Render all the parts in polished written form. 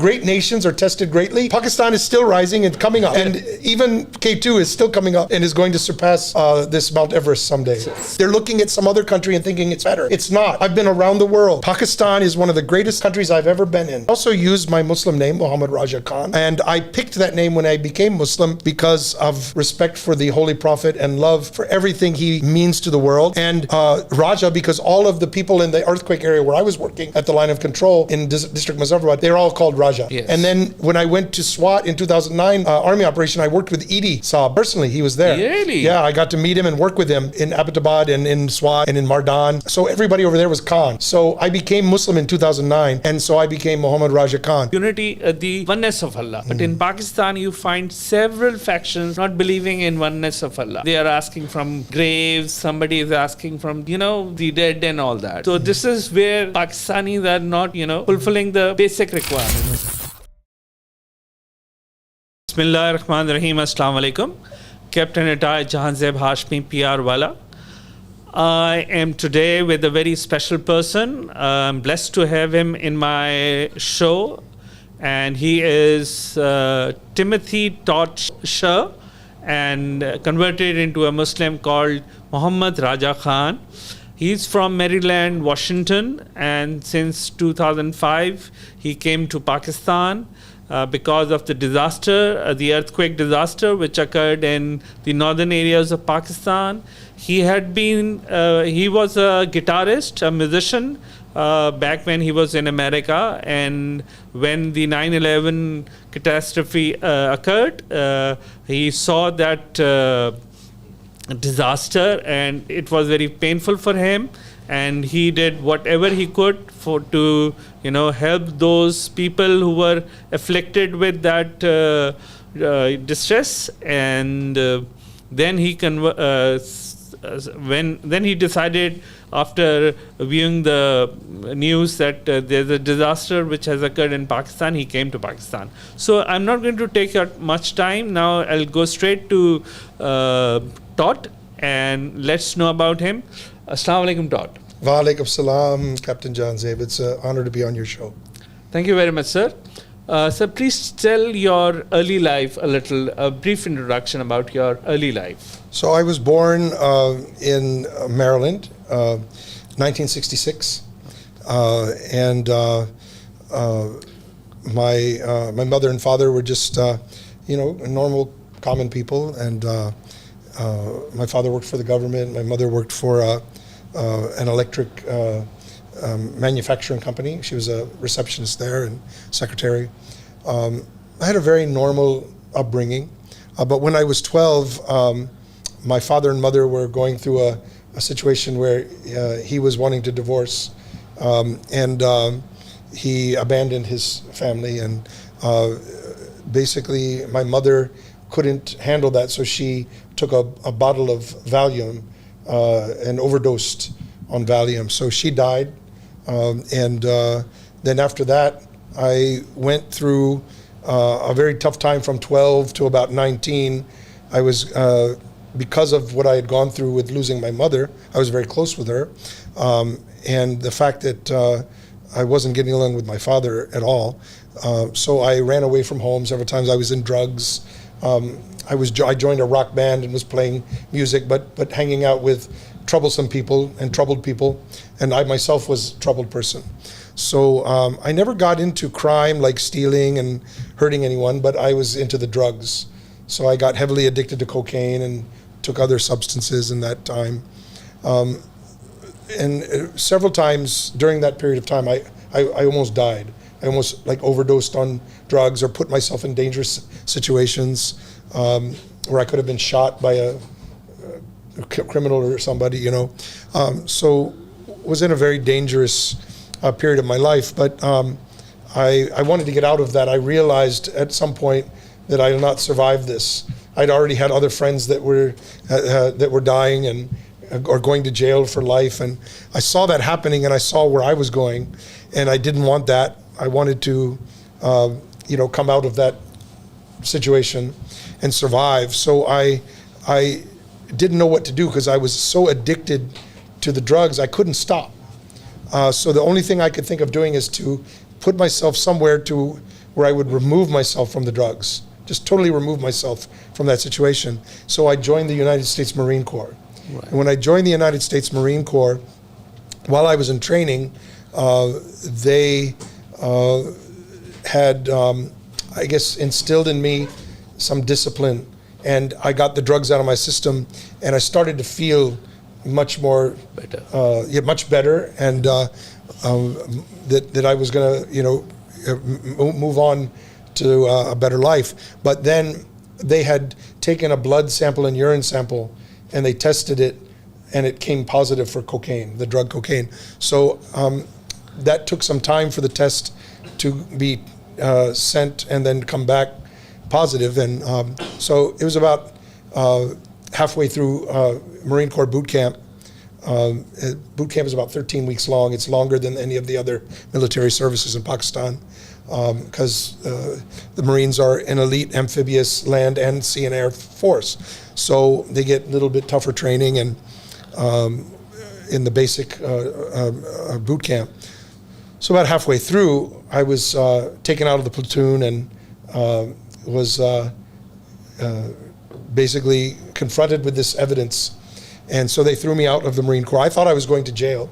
Great nations are tested greatly. Pakistan is still rising and coming up. And even K2 is still coming up and is going to surpass this Mount Everest someday. They're looking at some other country and thinking it's better. It's not. I've been around the world. Pakistan is one of the greatest countries I've ever been in. I also used my Muslim name, Muhammad Raja Khan. And I picked that name when I became Muslim because of respect for the Holy Prophet and love for everything he means to the world. And Raja, because all of the people in the earthquake area where I was working at the line of control in District Muzaffarabad, they're all called Raja. Yes. And then when I went to SWAT in 2009 Army operation, I worked with Edie Saab personally. He was there. Really? Yeah, I got to meet him and work with him in Abbottabad and in SWAT and in Mardan. So everybody over there was Khan. So I became Muslim in 2009, and so I became Muhammad Raja Khan. Unity, the oneness of Allah. But in Pakistan, you find several factions not believing in oneness of Allah. They are asking from graves. Somebody is asking from, the dead and all that. So this is where Pakistanis are not, fulfilling the basic requirements. Bismillahirrahmanirrahim. Assalamu alaikum. Captain Atai Jahanzeb Hashmi PR Wala. I am today with a very special person. I'm blessed to have him in my show. And he is Timothy Todd Shah and converted into a Muslim called Muhammad Raja Khan. He's from Maryland, Washington, and since 2005 he came to Pakistan because of the disaster, the earthquake disaster which occurred in the northern areas of Pakistan. He was a guitarist, a musician, back when he was in America, and when the 9/11 catastrophe occurred, he saw that disaster, and it was very painful for him, and he did whatever he could to help those people who were afflicted with that distress. And then he decided, after viewing the news, that there's a disaster which has occurred in Pakistan, he came to Pakistan. So I'm not going to take up much time. Now I'll go straight to Todd, and let's know about him. Assalamu alaikum, Todd. Wa alaikum salam, Captain Jahanzeb. It's an honor to be on your show. Thank you very much, sir. Sir, please tell your early life a brief introduction about your early life. So I was born in Maryland, 1966, and my mother and father were just normal, common people, and my father worked for the government. My mother worked for an electric manufacturing company. She was a receptionist there and secretary. I had a very normal upbringing, but when I was 12, my father and mother were going through a situation where he was wanting to divorce, and he abandoned his family, and basically my mother couldn't handle that, so she took a bottle of Valium and overdosed on Valium. So she died, and then after that I went through a very tough time from 12 to about 19. I was because of what I had gone through with losing my mother, I was very close with her, and the fact that I wasn't getting along with my father at all, so I ran away from home several times. I was in drugs. I joined a rock band and was playing music, but hanging out with troublesome people and troubled people, and I myself was a troubled person. So I never got into crime like stealing and hurting anyone, but I was into the drugs. So I got heavily addicted to cocaine and took other substances in that time. And several times during that period of time, I almost died. I almost overdosed on drugs or put myself in dangerous situations where I could have been shot by a criminal or somebody, So was in a very dangerous period of my life. But I wanted to get out of that. I realized at some point that I will not survive this. I'd already had other friends that were dying and or going to jail for life, and I saw that happening, and I saw where I was going, and I didn't want that. I wanted to, come out of that situation and survive. So I didn't know what to do because I was so addicted to the drugs, I couldn't stop. So the only thing I could think of doing is to put myself somewhere to where I would remove myself from the drugs, just totally remove myself from that situation. So I joined the United States Marine Corps. Right. And when I joined the United States Marine Corps, while I was in training, they had, I guess, instilled in me some discipline, and I got the drugs out of my system, and I started to feel much more Better. much better, and that I was going to, move on to a better life. But then they had taken a blood sample and urine sample, and they tested it, and it came positive for cocaine, the drug cocaine. So that took some time for the test to be sent and then come back positive. And so it was about halfway through Marine Corps boot camp. Boot camp is about 13 weeks long. It's longer than any of the other military services in Pakistan, because the Marines are an elite amphibious land and sea and air force. So they get a little bit tougher training and in the basic boot camp. So about halfway through, I was taken out of the platoon and was basically confronted with this evidence. And so they threw me out of the Marine Corps. I thought I was going to jail,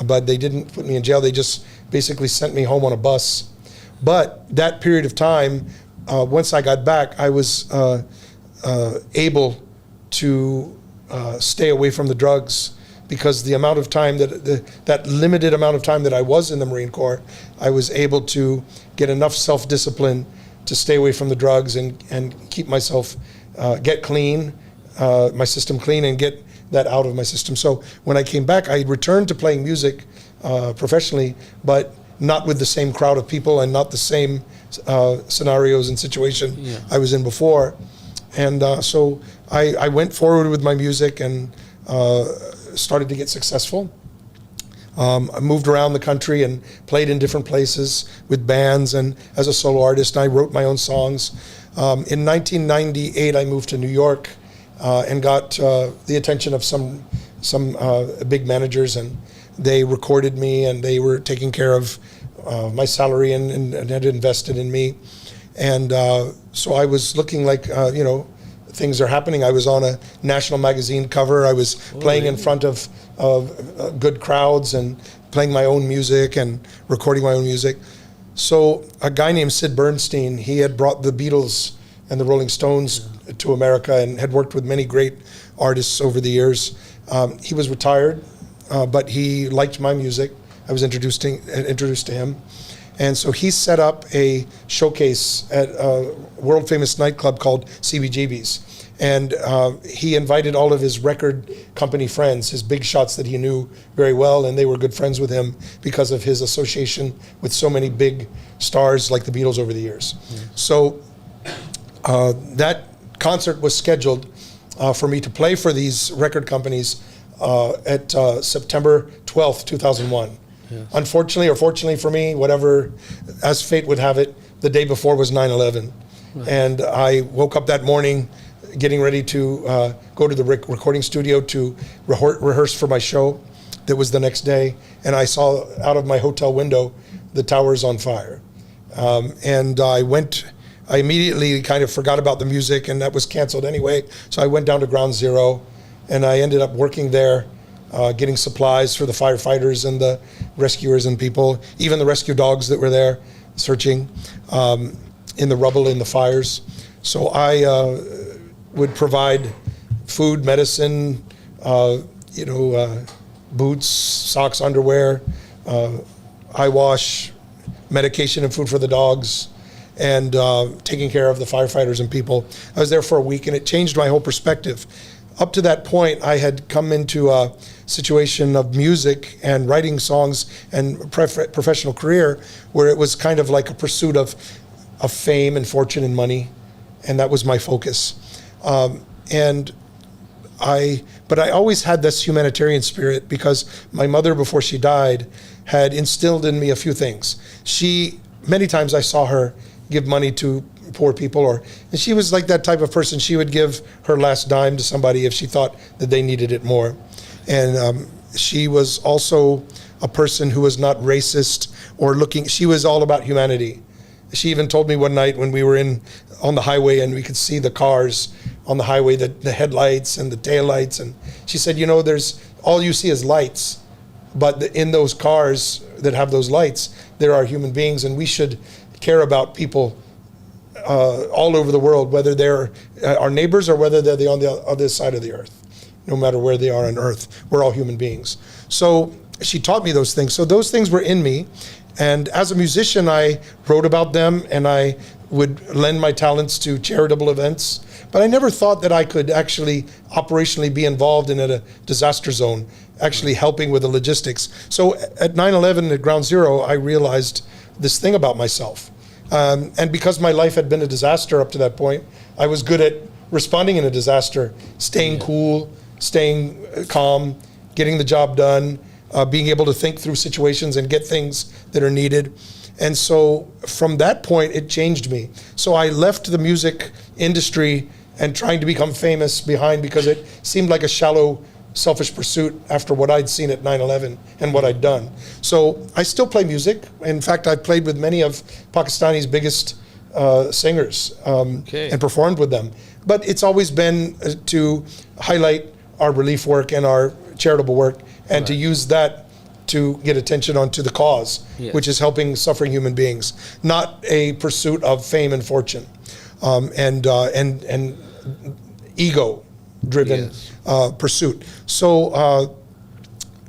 but they didn't put me in jail. They just basically sent me home on a bus. But that period of time, once I got back, I was able to stay away from the drugs, because the amount of time that limited amount of time that I was in the Marine Corps, I was able to get enough self-discipline to stay away from the drugs and keep myself, get clean, my system clean, and get that out of my system. So when I came back, I returned to playing music professionally, but not with the same crowd of people and not the same scenarios and situation I was in before. And so I went forward with my music and started to get successful. I moved around the country and played in different places with bands and as a solo artist. I wrote my own songs. In 1998, I moved to New York and got the attention of some big managers, and they recorded me, and they were taking care of my salary and had invested in me. And so I was looking like, things are happening. I was on a national magazine cover. I was playing in front of good crowds and playing my own music and recording my own music. So a guy named Sid Bernstein, he had brought the Beatles and the Rolling Stones to America and had worked with many great artists over the years. He was retired, but he liked my music. I was introduced to him. And so he set up a showcase at a world famous nightclub called CBGB's. And he invited all of his record company friends, his big shots that he knew very well, and they were good friends with him because of his association with so many big stars like the Beatles over the years. So that concert was scheduled for me to play for these record companies at September 12th, 2001. Yes. Unfortunately, or fortunately for me, whatever, as fate would have it, the day before was 9/11. Right. And I woke up that morning getting ready to go to the recording studio to rehearse for my show that was the next day. And I saw out of my hotel window the towers on fire. And I immediately kind of forgot about the music, and that was canceled anyway. So I went down to Ground Zero, and I ended up working there, getting supplies for the firefighters and the rescuers and people, even the rescue dogs that were there searching in the rubble in the fires. So I would provide food, medicine, boots, socks, underwear, eye wash, medication and food for the dogs, and taking care of the firefighters and people. I was there for a week, and it changed my whole perspective. Up to that point, I had come into a situation of music and writing songs and professional career where it was kind of like a pursuit of fame and fortune and money, and that was my focus. But I always had this humanitarian spirit because my mother, before she died, had instilled in me a few things. Many times I saw her give money to poor people, and she was like that type of person. She would give her last dime to somebody if she thought that they needed it more. And she was also a person who was not racist or she was all about humanity. She even told me one night when we were on the highway and we could see the cars on the highway, the headlights and the taillights, and she said, there's all you see is lights, but in those cars that have those lights, there are human beings, and we should care about people all over the world, whether they're our neighbors or whether they're on the other side of the earth. No matter where they are on earth, we're all human beings. So she taught me those things. So those things were in me. And as a musician, I wrote about them and I would lend my talents to charitable events. But I never thought that I could actually operationally be involved in a disaster zone, actually helping with the logistics. So at 9/11 at Ground Zero, I realized this thing about myself. And because my life had been a disaster up to that point, I was good at responding in a disaster, staying cool, staying calm, getting the job done, being able to think through situations and get things that are needed. And so from that point, it changed me. So I left the music industry and trying to become famous behind because it seemed like a shallow, selfish pursuit after what I'd seen at 9/11 and what I'd done. So I still play music. In fact, I've played with many of Pakistani's biggest singers and performed with them. But it's always been to highlight our relief work and our charitable work and to use that to get attention onto the cause, which is helping suffering human beings, not a pursuit of fame and fortune and ego-driven pursuit. So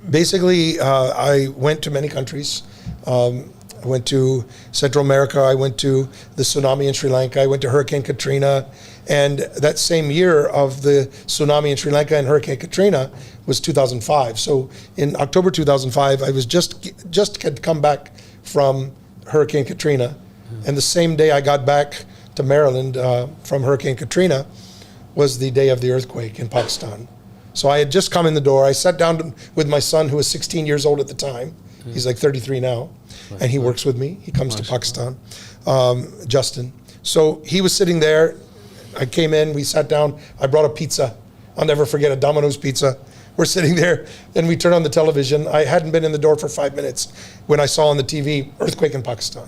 basically, I went to many countries. I went to Central America. I went to the tsunami in Sri Lanka. I went to Hurricane Katrina. And that same year of the tsunami in Sri Lanka and Hurricane Katrina was 2005. So in October 2005, I was just had come back from Hurricane Katrina. And the same day I got back to Maryland from Hurricane Katrina was the day of the earthquake in Pakistan. So I had just come in the door. I sat down with my son, who was 16 years old at the time. He's like 33 now. And he works with me. He comes to Pakistan, Justin. So he was sitting there. I came in, we sat down, I brought a pizza. I'll never forget, a Domino's pizza. We're sitting there, and we turn on the television. I hadn't been in the door for 5 minutes when I saw on the TV, earthquake in Pakistan.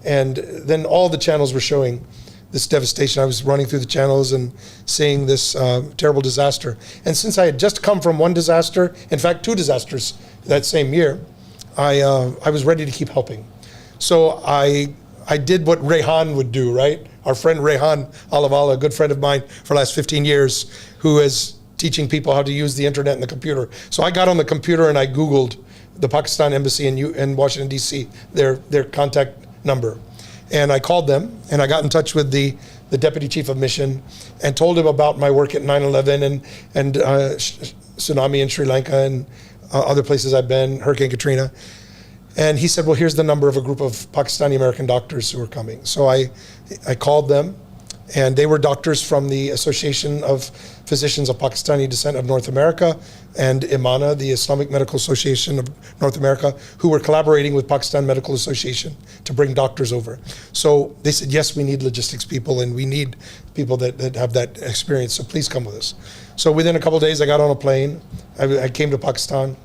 And then all the channels were showing this devastation. I was running through the channels and seeing this terrible disaster. And since I had just come from one disaster, in fact, 2 disasters that same year, I was ready to keep helping. So I did what Rehan would do, right? Our friend Rehan Alavala, a good friend of mine for the last 15 years, who is teaching people how to use the internet and the computer. So I got on the computer and I Googled the Pakistan embassy in Washington, D.C., their contact number. And I called them and I got in touch with the deputy chief of mission and told him about my work at 9/11 and tsunami in Sri Lanka and other places I've been, Hurricane Katrina. And he said, well, here's the number of a group of Pakistani American doctors who are coming. So I called them, and they were doctors from the Association of Physicians of Pakistani Descent of North America and IMANA, the Islamic Medical Association of North America, who were collaborating with Pakistan Medical Association to bring doctors over. So they said, yes, we need logistics people, and we need people that have that experience, so please come with us. So within a couple of days, I got on a plane. I came to Pakistan.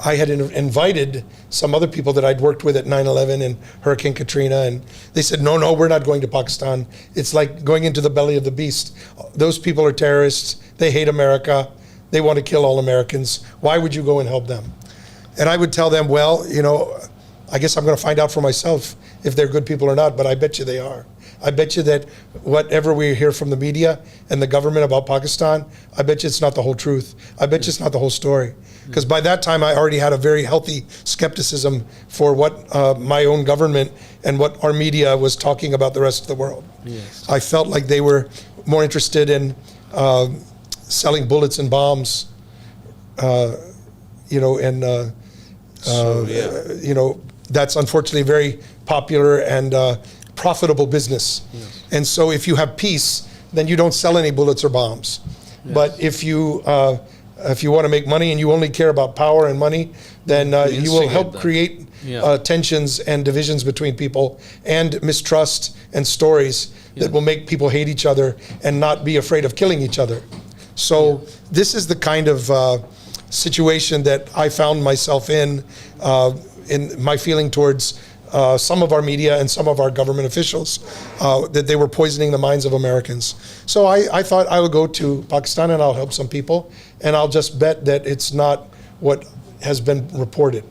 I had invited some other people that I'd worked with at 9/11 and Hurricane Katrina, and they said, no, we're not going to Pakistan. It's like going into the belly of the beast. Those people are terrorists. They hate America. They want to kill all Americans. Why would you go and help them? And I would tell them, well, I guess I'm going to find out for myself if they're good people or not, but I bet you they are. I bet you that whatever we hear from the media and the government about Pakistan, I bet you it's not the whole truth. I bet you it's not the whole story. Because by that time, I already had a very healthy skepticism for what my own government and what our media was talking about the rest of the world. Yes. I felt like they were more interested in selling bullets and bombs, that's unfortunately very popular and profitable business. Yes. And so if you have peace, then you don't sell any bullets or bombs. Yes. But if you want to make money and you only care about power and money, then you will help create tensions and divisions between people and mistrust and stories that will make people hate each other and not be afraid of killing each other. So this is the kind of situation that I found myself in my feeling towards some of our media and some of our government officials that they were poisoning the minds of Americans. So I thought I would go to Pakistan and I'll help some people, and I'll just bet that it's not what has been reported.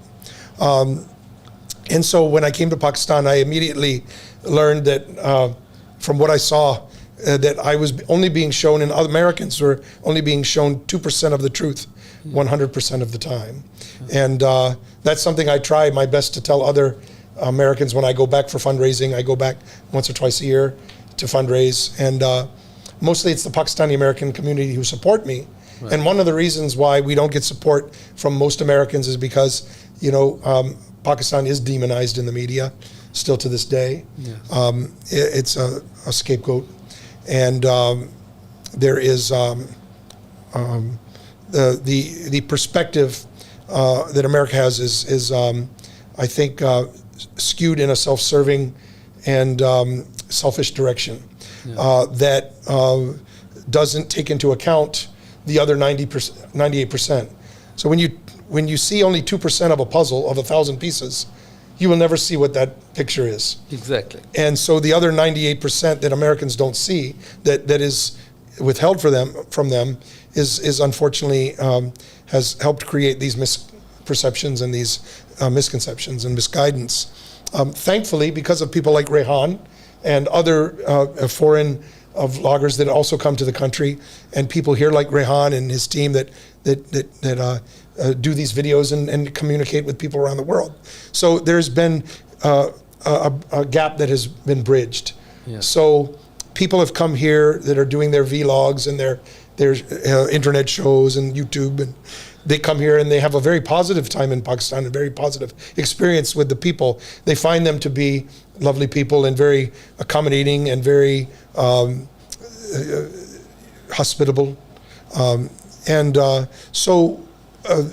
And so when I came to Pakistan, I immediately learned that from what I saw, that I was only being shown, and Americans were only being shown 2% of the truth 100% of the time. And that's something I try my best to tell other Americans when I go back for fundraising. I go back once or twice a year to fundraise, and mostly it's the Pakistani American community who support me. Right. And one of the reasons why we don't get support from most Americans is because, Pakistan is demonized in the media still to this day. Yes. It's a scapegoat, and there is the perspective that America has is I think skewed in a self-serving and selfish direction. Yeah. That doesn't take into account the other 98%. So when you see only 2% of a puzzle of 1,000 pieces, you will never see what that picture is. Exactly. And so the other 98% that Americans don't see, that is withheld from them, is unfortunately has helped create these misperceptions and these misconceptions and misguidance. Thankfully, because of people like Rehan and other foreign vloggers that also come to the country, and people here like Rehan and his team that do these videos and communicate with people around the world. So there's been a gap that has been bridged. Yeah. So people have come here that are doing their vlogs and their internet shows and YouTube, and they come here and they have a very positive time in Pakistan, a very positive experience with the people. They find them to be lovely people and very accommodating and very hospitable. So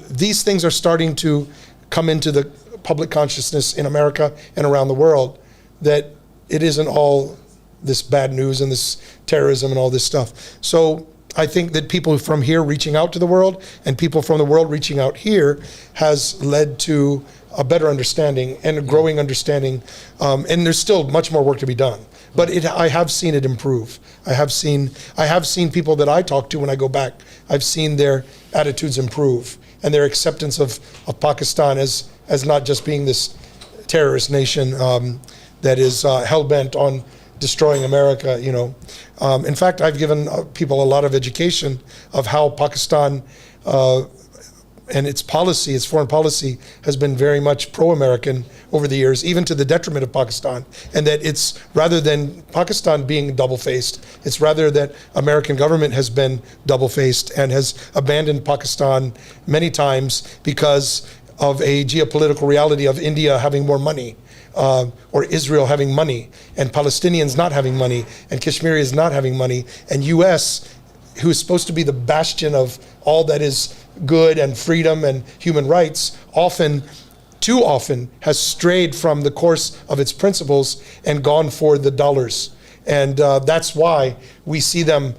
these things are starting to come into the public consciousness in America and around the world, that it isn't all this bad news and this terrorism and all this stuff. So I think that people from here reaching out to the world and people from the world reaching out here has led to a better understanding and a growing understanding. And there's still much more work to be done. But I have seen it improve. I have seen people that I talk to when I go back, I've seen their attitudes improve and their acceptance of Pakistan as not just being this terrorist nation that is hell-bent on destroying America, In fact, I've given people a lot of education of how Pakistan and its policy, its foreign policy, has been very much pro-American over the years, even to the detriment of Pakistan. And that it's rather than Pakistan being double-faced, it's rather that American government has been double-faced and has abandoned Pakistan many times because of a geopolitical reality of India having more money, or Israel having money, and Palestinians not having money, and Kashmiris not having money, and U.S., who is supposed to be the bastion of all that is good and freedom and human rights, too often has strayed from the course of its principles and gone for the dollars. And that's why we see them,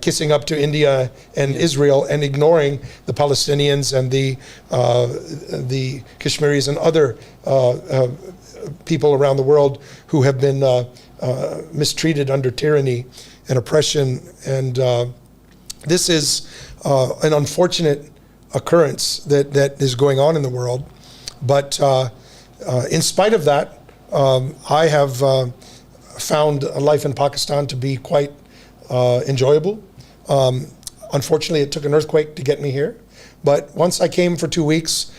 kissing up to India and Israel and ignoring the Palestinians and the Kashmiris and other people around the world who have been mistreated under tyranny and oppression. And this is an unfortunate occurrence that is going on in the world. But in spite of that, I have found life in Pakistan to be quite enjoyable. Unfortunately, it took an earthquake to get me here. But once I came for 2 weeks,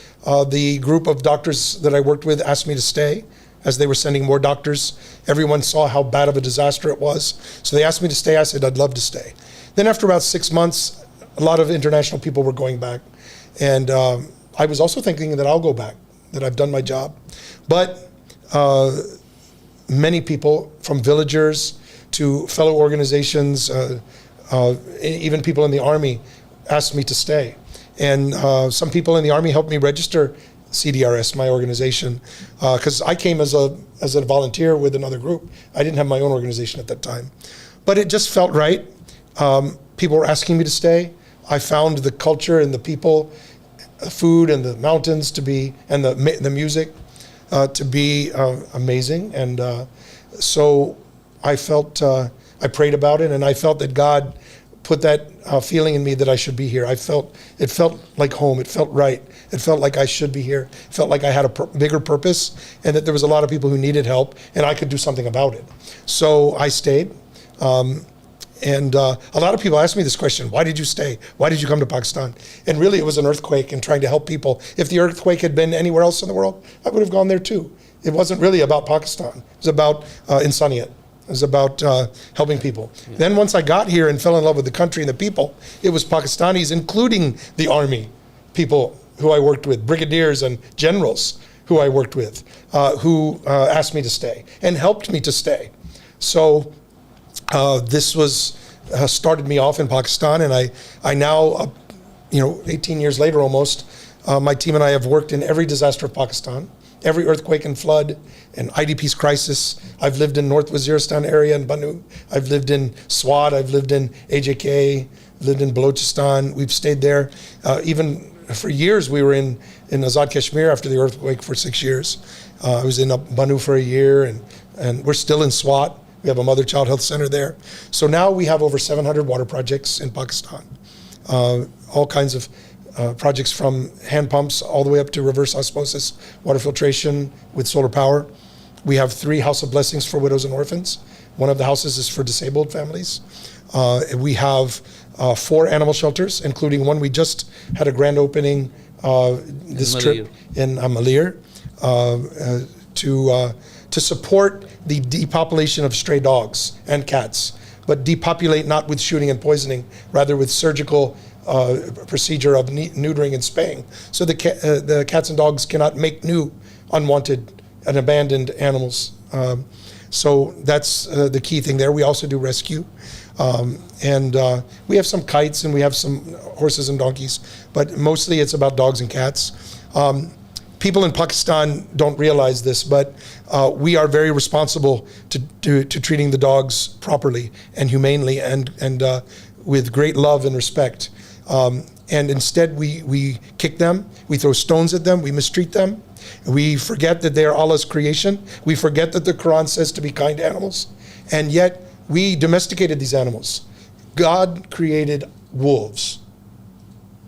the group of doctors that I worked with asked me to stay as they were sending more doctors. Everyone saw how bad of a disaster it was. So they asked me to stay. I said, I'd love to stay. Then after about 6 months, a lot of international people were going back. And I was also thinking that I'll go back, that I've done my job. But many people, from villagers to fellow organizations, even people in the Army, asked me to stay. And some people in the Army helped me register CDRS, my organization, because I came as a volunteer with another group. I didn't have my own organization at that time. But it just felt right. People were asking me to stay. I found the culture and the people food and the mountains to be, and the music to be amazing. And so I felt, I prayed about it, and I felt that God put that feeling in me that I should be here. It felt like home. It felt right. It felt like I should be here. It felt like I had a bigger purpose, and that there was a lot of people who needed help, and I could do something about it. So I stayed. And a lot of people ask me this question: why did you stay? Why did you come to Pakistan? And really, it was an earthquake and trying to help people. If the earthquake had been anywhere else in the world, I would have gone there too. It wasn't really about Pakistan. It was about insaniyat. It was about helping people. Yeah. Then once I got here and fell in love with the country and the people, it was Pakistanis, including the army people who I worked with, brigadiers and generals who I worked with, who asked me to stay and helped me to stay. So this was started me off in Pakistan, and I now, 18 years later almost, my team and I have worked in every disaster of Pakistan, every earthquake and flood and IDP's crisis. I've lived in North Waziristan area in Banu. I've lived in Swat. I've lived in AJK. Lived in Balochistan. We've stayed there. Even for years, we were in Azad Kashmir after the earthquake for 6 years. I was in Banu for a year, and we're still in Swat. We have a mother-child health center there. So now we have over 700 water projects in Pakistan. All kinds of projects from hand pumps all the way up to reverse osmosis, water filtration with solar power. We have 3 House of Blessings for widows and orphans. One of the houses is for disabled families. We have 4 animal shelters, including one we just had a grand opening this trip in Malir to support the depopulation of stray dogs and cats, but depopulate not with shooting and poisoning, rather with surgical procedure of neutering and spaying. So the cats and dogs cannot make new unwanted and abandoned animals. So that's the key thing there. We also do rescue. And we have some kites and we have some horses and donkeys, but mostly it's about dogs and cats. People in Pakistan don't realize this, but we are very responsible to treating the dogs properly and humanely and with great love and respect. And instead we kick them, we throw stones at them, we mistreat them. We forget that they are Allah's creation. We forget that the Quran says to be kind to animals. And yet we domesticated these animals. God created wolves.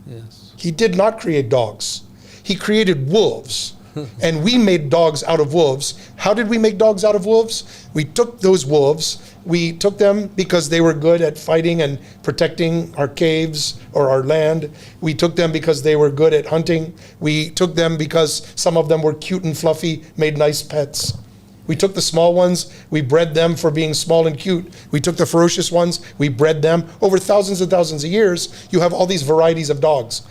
Yes. He did not create dogs. He created wolves. And we made dogs out of wolves. How did we make dogs out of wolves? We took those wolves. We took them because they were good at fighting and protecting our caves or our land. We took them because they were good at hunting. We took them because some of them were cute and fluffy, made nice pets. We took the small ones, we bred them for being small and cute. We took the ferocious ones, we bred them. Over thousands and thousands of years, you have all these varieties of dogs.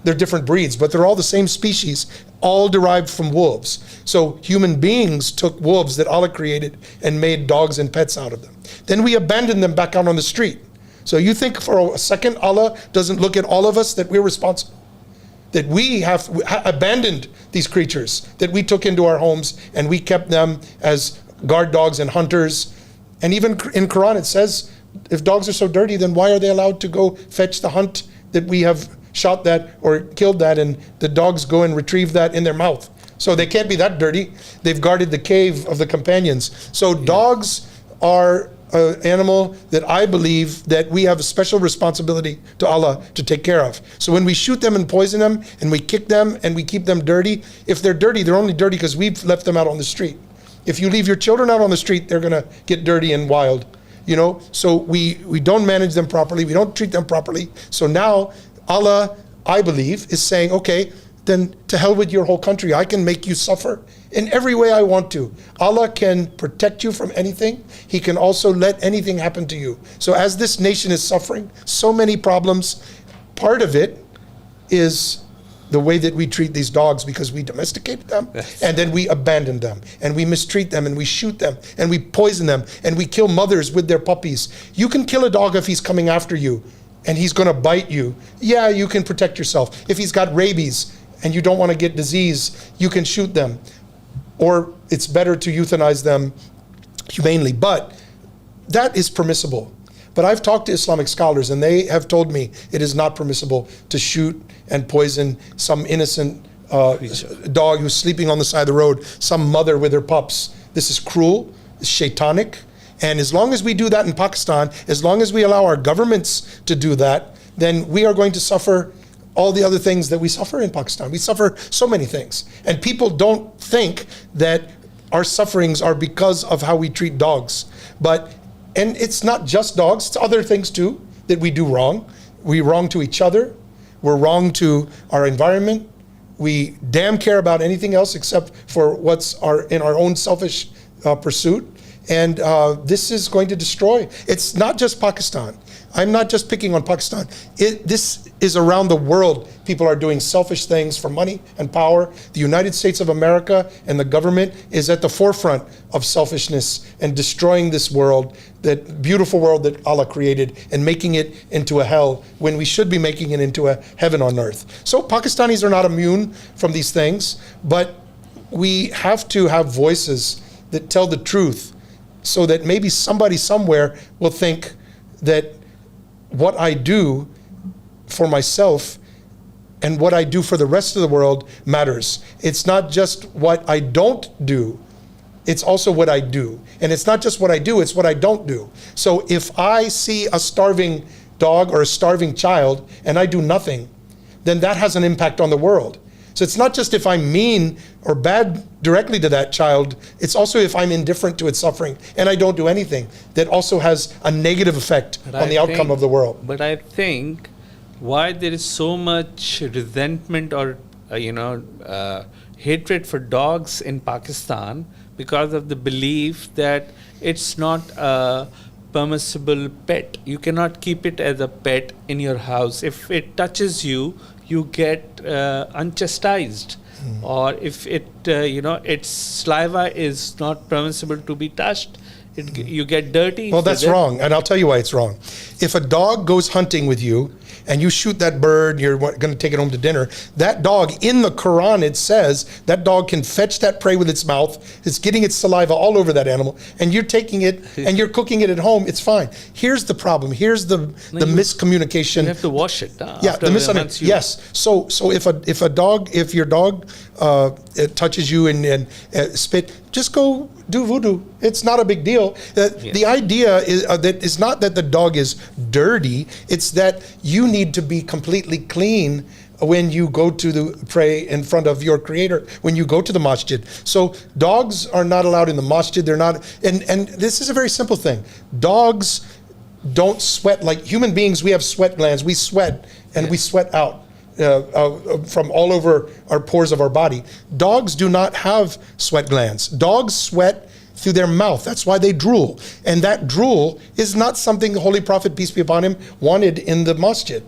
They're different breeds, but they're all the same species, all derived from wolves. So human beings took wolves that Allah created and made dogs and pets out of them. Then we abandoned them back out on the street. So you think for a second Allah doesn't look at all of us, that we're responsible? That we have abandoned these creatures, that we took into our homes and we kept them as guard dogs and hunters. And even in Quran it says, if dogs are so dirty, then why are they allowed to go fetch the hunt that we have shot that or killed that, and the dogs go and retrieve that in their mouth? So they can't be that dirty. They've guarded the cave of the companions. So dogs are an animal that I believe that we have a special responsibility to Allah to take care of. So when we shoot them and poison them and we kick them and we keep them dirty, if they're dirty, they're only dirty because we've left them out on the street. If you leave your children out on the street, they're gonna get dirty and wild, So we don't manage them properly, we don't treat them properly. So now Allah, I believe, is saying, okay, then to hell with your whole country. I can make you suffer in every way I want to. Allah can protect you from anything. He can also let anything happen to you. So as this nation is suffering so many problems, part of it is the way that we treat these dogs, because we domesticated them and then we abandon them and we mistreat them and we shoot them and we poison them and we kill mothers with their puppies. You can kill a dog if he's coming after you and he's going to bite you. Yeah, you can protect yourself. If he's got rabies and you don't want to get disease, you can shoot them. Or it's better to euthanize them humanely. But that is permissible. But I've talked to Islamic scholars, and they have told me it is not permissible to shoot and poison some innocent dog who's sleeping on the side of the road, some mother with her pups. This is cruel, it's shaitanic. And as long as we do that in Pakistan, as long as we allow our governments to do that, then we are going to suffer all the other things that we suffer in Pakistan. We suffer so many things. And people don't think that our sufferings are because of how we treat dogs. And it's not just dogs, it's other things too that we do wrong. We wrong to each other. We're wrong to our environment. We damn care about anything else except for what's in our own selfish pursuit. And this is going to destroy. It's not just Pakistan. I'm not just picking on Pakistan. This is around the world. People are doing selfish things for money and power. The United States of America and the government is at the forefront of selfishness and destroying this world, that beautiful world that Allah created, and making it into a hell when we should be making it into a heaven on earth. So Pakistanis are not immune from these things, but we have to have voices that tell the truth, so that maybe somebody somewhere will think that what I do for myself and what I do for the rest of the world matters. It's not just what I don't do, it's also what I do. And it's not just what I do, it's what I don't do. So if I see a starving dog or a starving child and I do nothing, then that has an impact on the world. So it's not just if I'm mean or bad directly to that child, it's also if I'm indifferent to its suffering and I don't do anything, that also has a negative effect on the outcome of the world. But I think why there is so much resentment or hatred for dogs in Pakistan, because of the belief that it's not a permissible pet. You cannot keep it as a pet in your house. If it touches you, you get unchastised. Or if its saliva is not permissible to be touched, you get dirty. Well, that's wrong, and I'll tell you why it's wrong. If a dog goes hunting with you and you shoot that bird, you're going to take it home to dinner, that dog, in the Quran it says, that dog can fetch that prey with its mouth, it's getting its saliva all over that animal, and you're taking it and you're cooking it at home, it's fine. Here's the problem, here's the miscommunication. You have to wash it. Yeah, the misunderstanding. Yes, so if your dog it touches you and spit, just go do voodoo. It's not a big deal. The idea is that it's not that the dog is dirty, it's that you need to be completely clean when you go to pray in front of your creator, when you go to the masjid. So dogs are not allowed in the masjid. They're not, and this is a very simple thing. Dogs don't sweat like human beings. We have sweat glands. We sweat and we sweat out from all over our pores of our body. Dogs do not have sweat glands. Dogs sweat through their mouth. That's why they drool. And that drool is not something the Holy Prophet, peace be upon him, wanted in the masjid.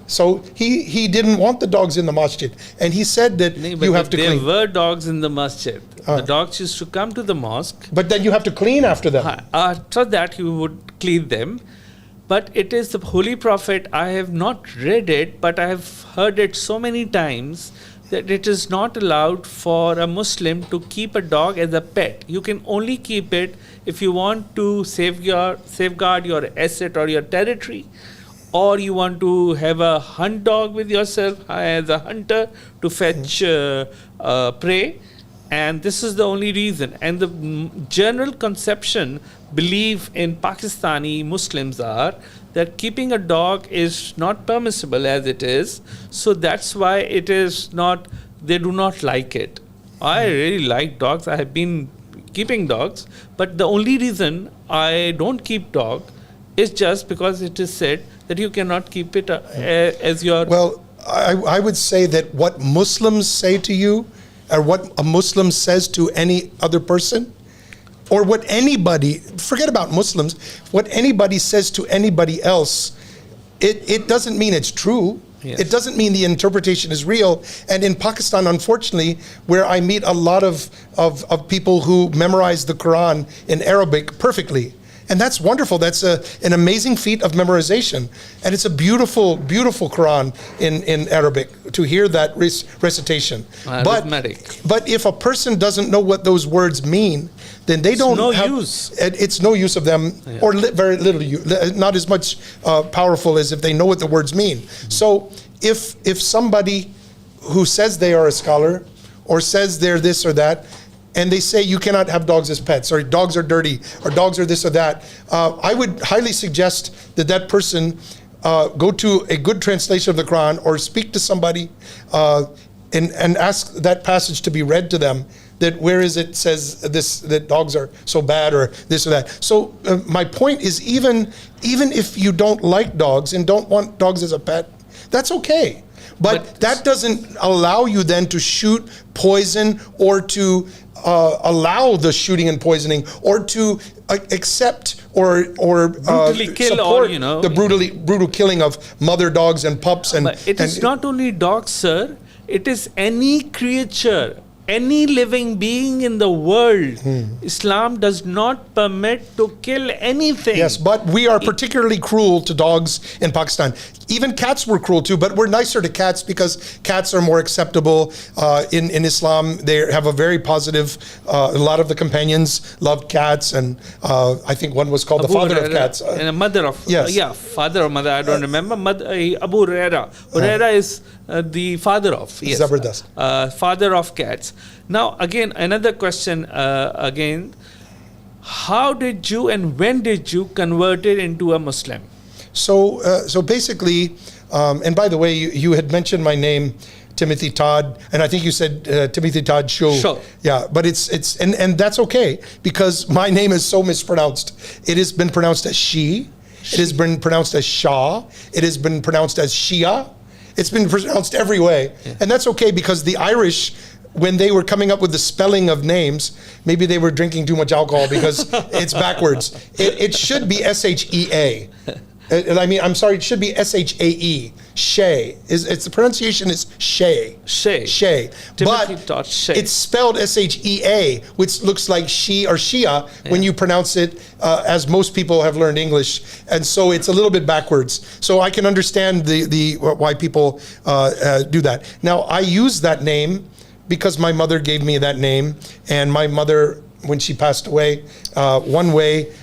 So he didn't want the dogs in the masjid. And he said that you have to clean. There were dogs in the masjid. The dogs used to come to the mosque. But then you have to clean after them. After that you would clean them. But it is the Holy Prophet, I have not read it, but I have heard it so many times that it is not allowed for a Muslim to keep a dog as a pet. You can only keep it if you want to safeguard your asset or your territory, or you want to have a hunt dog with yourself as a hunter to fetch prey. And this is the only reason. And the general conception, belief in Pakistani Muslims are that keeping a dog is not permissible as it is. So that's why it is not, they do not like it. I really like dogs. I have been keeping dogs. But the only reason I don't keep dog is just because it is said that you cannot keep it as your... Well, I would say that what Muslims say to you, or what a Muslim says to any other person, or what anybody, forget about Muslims, what anybody says to anybody else, it doesn't mean it's true. Yes. It doesn't mean the interpretation is real. And in Pakistan, unfortunately, where I meet a lot of people who memorize the Quran in Arabic perfectly, and that's wonderful. That's an amazing feat of memorization. And it's a beautiful, beautiful Quran in Arabic to hear that recitation. Arithmetic. But if a person doesn't know what those words mean, then they don't no have use. It's no use of them, or very little use, not as much powerful as if they know what the words mean. So if somebody who says they are a scholar or says they're this or that, and they say you cannot have dogs as pets, or dogs are dirty, or dogs are this or that, I would highly suggest that that person go to a good translation of the Quran, or speak to somebody and ask that passage to be read to them, that where is it says this, that dogs are so bad, or this or that. So my point is, even if you don't like dogs and don't want dogs as a pet, that's okay. But that doesn't allow you then to shoot, poison, or to allow the shooting and poisoning, or to accept or brutally kill, support or the brutal killing of mother dogs and pups. And but it is not only dogs, sir. It is any creature, any living being in the world. Islam does not permit to kill anything. Yes, but we are particularly cruel to dogs in Pakistan. Even cats were cruel too, but we're nicer to cats because cats are more acceptable. In Islam, they have a very positive, a lot of the companions loved cats, and I think one was called the father of cats. And a mother of, yes. Father or mother, I don't remember. Abu Huraira. Huraira is the father of, yes, Zabardast. Father of cats. Now, again, another question, how did you and when did you convert it into a Muslim? So basically, and by the way, you had mentioned my name, Timothy Todd, and I think you said Timothy Todd Show. Sure. Yeah, but it's and that's okay, because my name is so mispronounced. It has been pronounced as she. It has been pronounced as Shah. It has been pronounced as Shia. It's been pronounced every way, and that's okay, because the Irish, when they were coming up with the spelling of names, maybe they were drinking too much alcohol, because it's backwards. It should be Shea. I mean, I'm sorry, it should be Shae. Shay. It's the pronunciation is Shay. Shay. But Shay. it's spelled Shea, which looks like she or Shia when you pronounce it as most people have learned English. And so it's a little bit backwards. So I can understand the why people do that. Now, I use that name because my mother gave me that name. And my mother, when she passed away, one way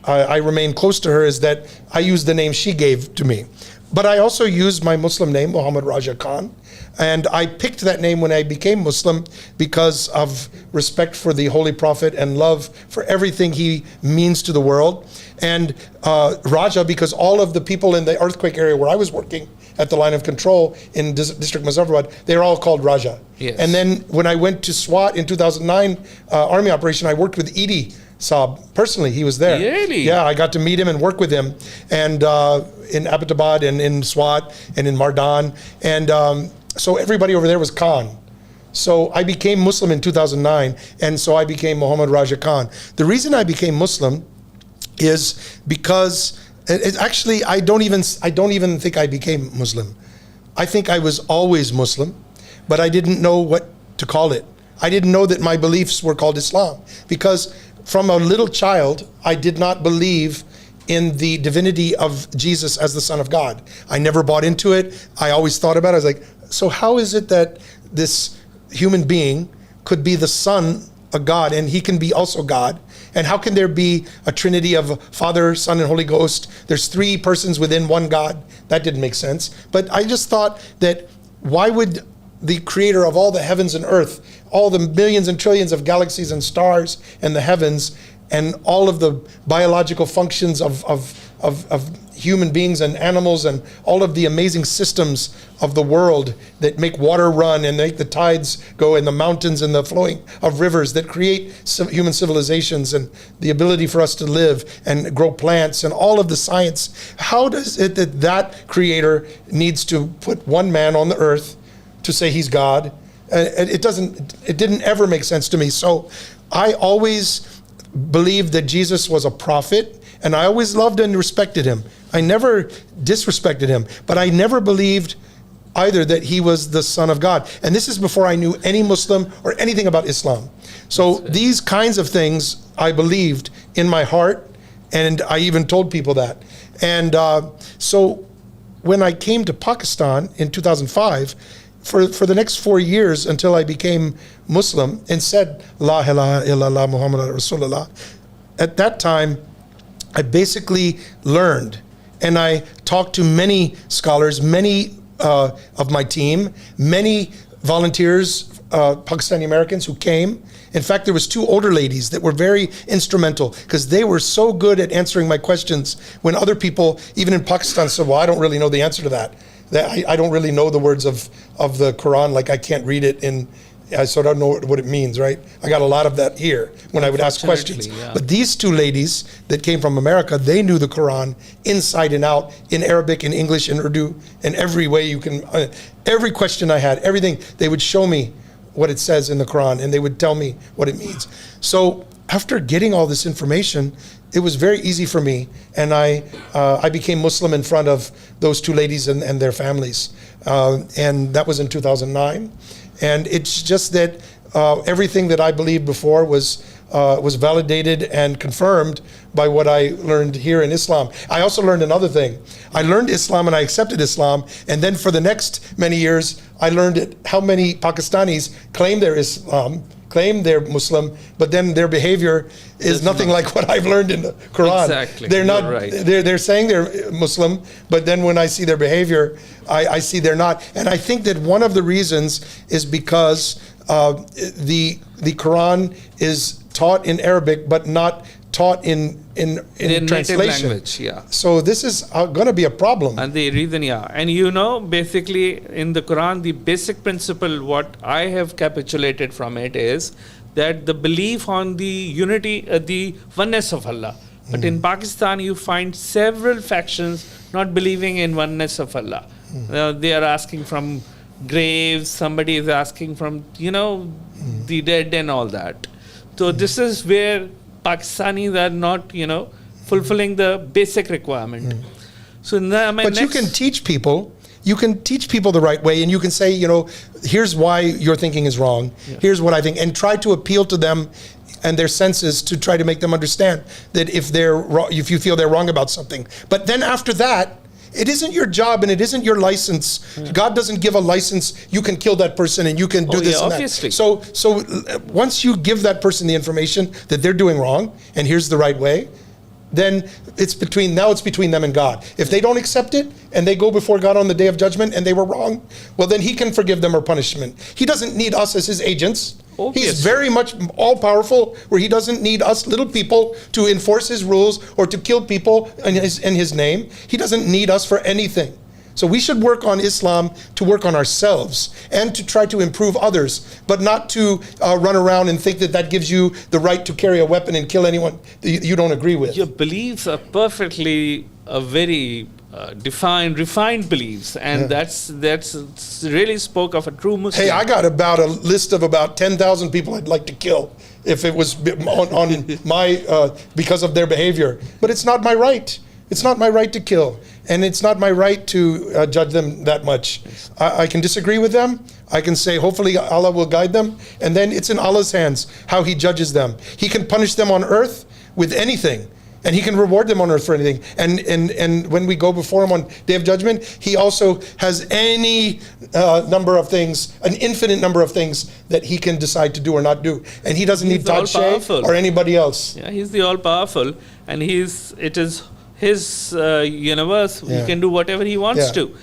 I remain close to her is that I use the name she gave to me. But I also use my Muslim name, Muhammad Raja Khan. And I picked that name when I became Muslim because of respect for the Holy Prophet and love for everything he means to the world. And Raja, because all of the people in the earthquake area where I was working at the line of control in District Muzaffarabad, they're all called Raja. Yes. And then when I went to SWAT in 2009 Army operation, I worked with Edie Saab personally. He was there. Really? Yeah, I got to meet him and work with him, and in Abbottabad and in SWAT and in Mardan, and so everybody over there was Khan. So I became Muslim in 2009, and so I became Muhammad Raja Khan. The reason I became Muslim is because actually I don't even think I became Muslim. I think I was always Muslim, but I didn't know what to call it. I didn't know that my beliefs were called Islam, because from a little child, I did not believe in the divinity of Jesus as the Son of God. I never bought into it. I always thought about it. I was like, so how is it that this human being could be the Son of God and he can be also God? And how can there be a trinity of Father, Son, and Holy Ghost? There's three persons within one God. That didn't make sense. But I just thought that why would the creator of all the heavens and earth, all the millions and trillions of galaxies and stars and the heavens, and all of the biological functions of human beings and animals, and all of the amazing systems of the world that make water run and make the tides go, and the mountains and the flowing of rivers that create human civilizations and the ability for us to live and grow plants and all of the science. How does it that creator needs to put one man on the earth to say he's God? It didn't ever make sense to me. So I always believed that Jesus was a prophet, and I always loved and respected him. I never disrespected him, but I never believed either that he was the Son of God. And this is before I knew any Muslim or anything about Islam. So these kinds of things I believed in my heart, and I even told people that. And so when I came to Pakistan in 2005, for the next 4 years until I became Muslim and said, La ilaha illallah Muhammad Rasulullah, at that time, I basically learned, and I talked to many scholars, many of my team, many volunteers, Pakistani Americans who came. In fact, there was 2 older ladies that were very instrumental because they were so good at answering my questions when other people, even in Pakistan, said, well, I don't really know the answer to that. I don't really know the words of the Quran, like I can't read it so I don't know what it means, right? I got a lot of that here when I would ask questions. Yeah. But these 2 ladies that came from America, they knew the Quran inside and out, in Arabic, in English, in Urdu, in every way you can. Every question I had, everything, they would show me what it says in the Quran, and they would tell me what it means. So after getting all this information, it was very easy for me, and I became Muslim in front of those 2 ladies and their families, and that was in 2009. And it's just that everything that I believed before was validated and confirmed by what I learned here in Islam. I also learned another thing. I learned Islam and I accepted Islam, and then for the next many years, I learned how many Pakistanis claim they're Islam, claim they're Muslim, but then their behavior is nothing like what I've learned in the Quran. Exactly. They're not. You're right. They're saying they're Muslim, but then when I see their behavior, I see they're not. And I think that one of the reasons is because the Quran is taught in Arabic, but not taught in translation. Language, yeah. So this is going to be a problem. And the reason, and basically in the Quran, the basic principle, what I have capitulated from it is that the belief on the unity, the oneness of Allah. But in Pakistan, you find several factions not believing in oneness of Allah. They are asking from graves, somebody is asking from, the dead and all that. So this is where Pakistanis are not, fulfilling the basic requirement. So now you can teach people. You can teach people the right way, and you can say, here's why your thinking is wrong. Yeah. Here's what I think, and try to appeal to them and their senses to try to make them understand that if you feel they're wrong about something. But then after that, it isn't your job and it isn't your license. Yeah. God doesn't give a license. You can kill that person and you can do this and obviously. That. So once you give that person the information that they're doing wrong and here's the right way, then it's between them and God. If they don't accept it and they go before God on the day of judgment and they were wrong, well then He can forgive them or punishment. He doesn't need us as His agents. Obviously. He's very much all-powerful, where He doesn't need us little people to enforce His rules or to kill people in His name. He doesn't need us for anything. So we should work on Islam to work on ourselves and to try to improve others, but not to run around and think that gives you the right to carry a weapon and kill anyone that you don't agree with. Your beliefs are perfectly very defined, refined beliefs, and that's really spoke of a true Muslim. Hey, I got about a list of about 10,000 people I'd like to kill if it was on my because of their behavior. But it's not my right. It's not my right to kill, and it's not my right to judge them that much. I can disagree with them. I can say, hopefully Allah will guide them, and then it's in Allah's hands how He judges them. He can punish them on earth with anything, and He can reward them on earth for anything. And when we go before Him on Day of Judgment, He also has any number of things, an infinite number of things that He can decide to do or not do. And He doesn't need Tadshay or anybody else. Yeah, He's the all-powerful, and it is His universe. He can do whatever He wants to.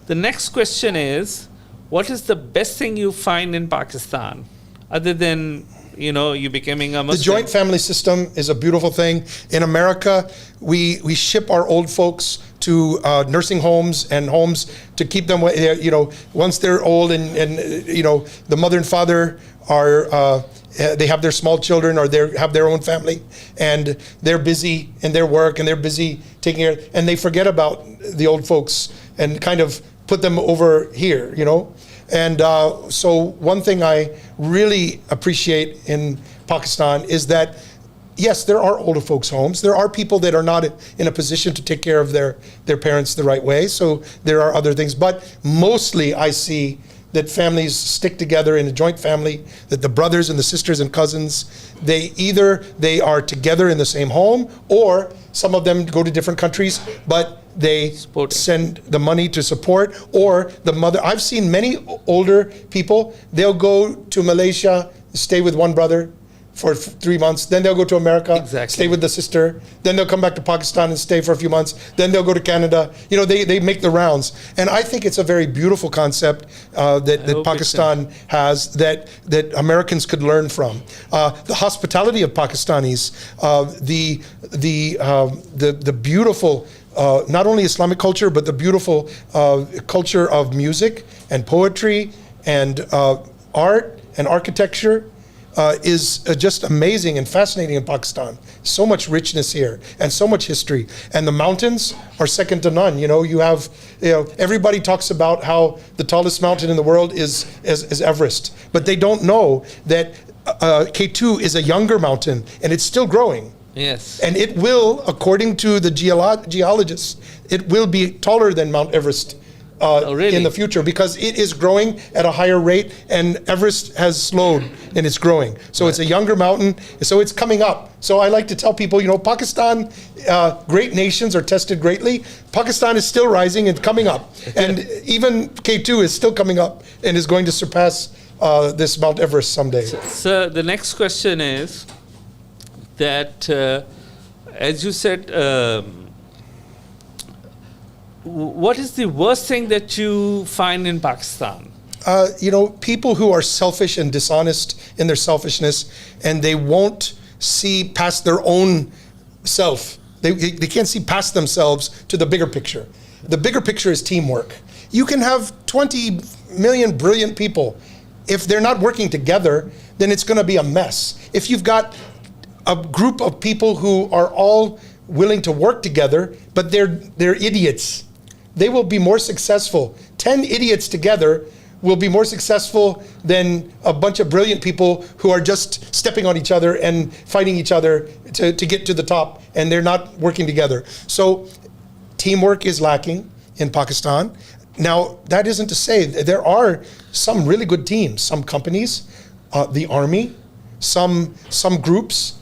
The next question is, what is the best thing you find in Pakistan, other than you becoming a Muslim? The joint family system is a beautiful thing. In America, we ship our old folks to nursing homes and homes to keep them, once they're old and the mother and father are, they have their small children or they have their own family, and they're busy in their work and they're busy taking care, and they forget about the old folks and kind of put them over here, And so one thing I really appreciate in Pakistan is that, yes, there are older folks' homes. There are people that are not in a position to take care of their parents the right way. So there are other things. But mostly I see that families stick together in a joint family, that the brothers and the sisters and cousins, they are together in the same home, or some of them go to different countries, but they Supporting. send the money to support, or the mother. I've seen many older people, they'll go to Malaysia, stay with one brother for 3 months, then they'll go to America, Exactly. stay with the sister, then they'll come back to Pakistan and stay for a few months, then they'll go to Canada. You know, they make the rounds. And I think it's a very beautiful concept that hope Pakistan has that Americans could learn from. The hospitality of Pakistanis, the beautiful not only Islamic culture, but the beautiful culture of music and poetry and art and architecture is just amazing and fascinating in Pakistan. So much richness here and so much history. And the mountains are second to none. You know, everybody talks about how the tallest mountain in the world is Everest, but they don't know that K2 is a younger mountain and it's still growing. Yes. And it will, according to the geologists, it will be taller than Mount Everest really? in the future, because it is growing at a higher rate, and Everest has slowed in its growing. So it's a younger mountain, so it's coming up. So I like to tell people, you know, Pakistan, great nations are tested greatly. Pakistan is still rising and coming up. And even K2 is still coming up and is going to surpass this Mount Everest someday. So the next question is that, as you said, what is the worst thing that you find in Pakistan? You know, people who are selfish and dishonest in their selfishness, and they won't see past their own self. They can't see past themselves to the bigger picture. The bigger picture is teamwork. You can have 20 million brilliant people. If they're not working together, then it's going to be a mess. If you've got a group of people who are all willing to work together, but they're idiots, they will be more successful. 10 idiots together will be more successful than a bunch of brilliant people who are just stepping on each other and fighting each other to get to the top, and they're not working together. So teamwork is lacking in Pakistan. Now, that isn't to say there are some really good teams, some companies, the army, some groups,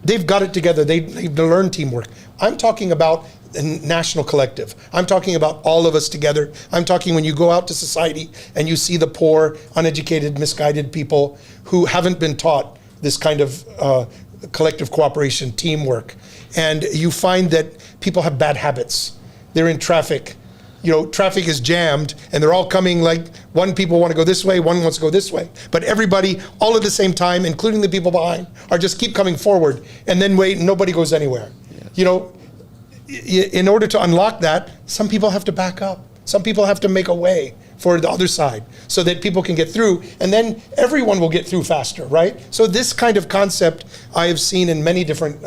they've got it together. They've learned teamwork. I'm talking about a national collective. I'm talking about all of us together. I'm talking when you go out to society and you see the poor, uneducated, misguided people who haven't been taught this kind of collective cooperation, teamwork. And you find that people have bad habits. They're in traffic. You know, traffic is jammed and they're all coming, like one people want to go this way, one wants to go this way. But everybody, all at the same time, including the people behind, are just keep coming forward and then wait, and nobody goes anywhere. Yes. You know, in order to unlock that, some people have to back up. Some people have to make a way for the other side so that people can get through, and then everyone will get through faster, right? So this kind of concept I have seen in many different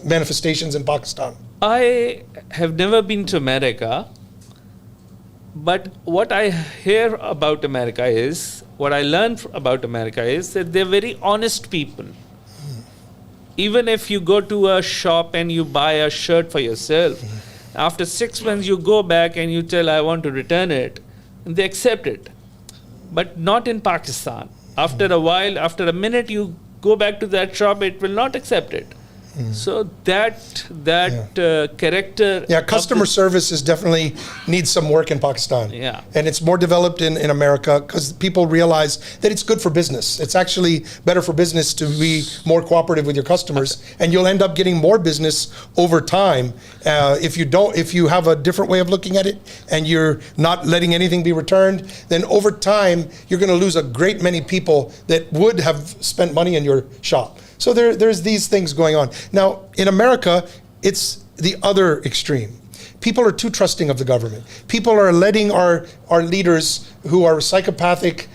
manifestations in Pakistan. I have never been to America, but what I hear about America is, what I learned about America is that they're very honest people. Even if you go to a shop and you buy a shirt for yourself, after 6 months you go back and you tell, I want to return it, and they accept it. But not in Pakistan. After a while, after a minute you go back to that shop, it will not accept it. So that character. Yeah, customer service is definitely needs some work in Pakistan. Yeah. And it's more developed in America because people realize that it's good for business. It's actually better for business to be more cooperative with your customers, and you'll end up getting more business over time if you have a different way of looking at it and you're not letting anything be returned. Then over time you're going to lose a great many people that would have spent money in your shop. So there's these things going on. Now, in America, it's the other extreme. People are too trusting of the government. People are letting our leaders who are psychopathic,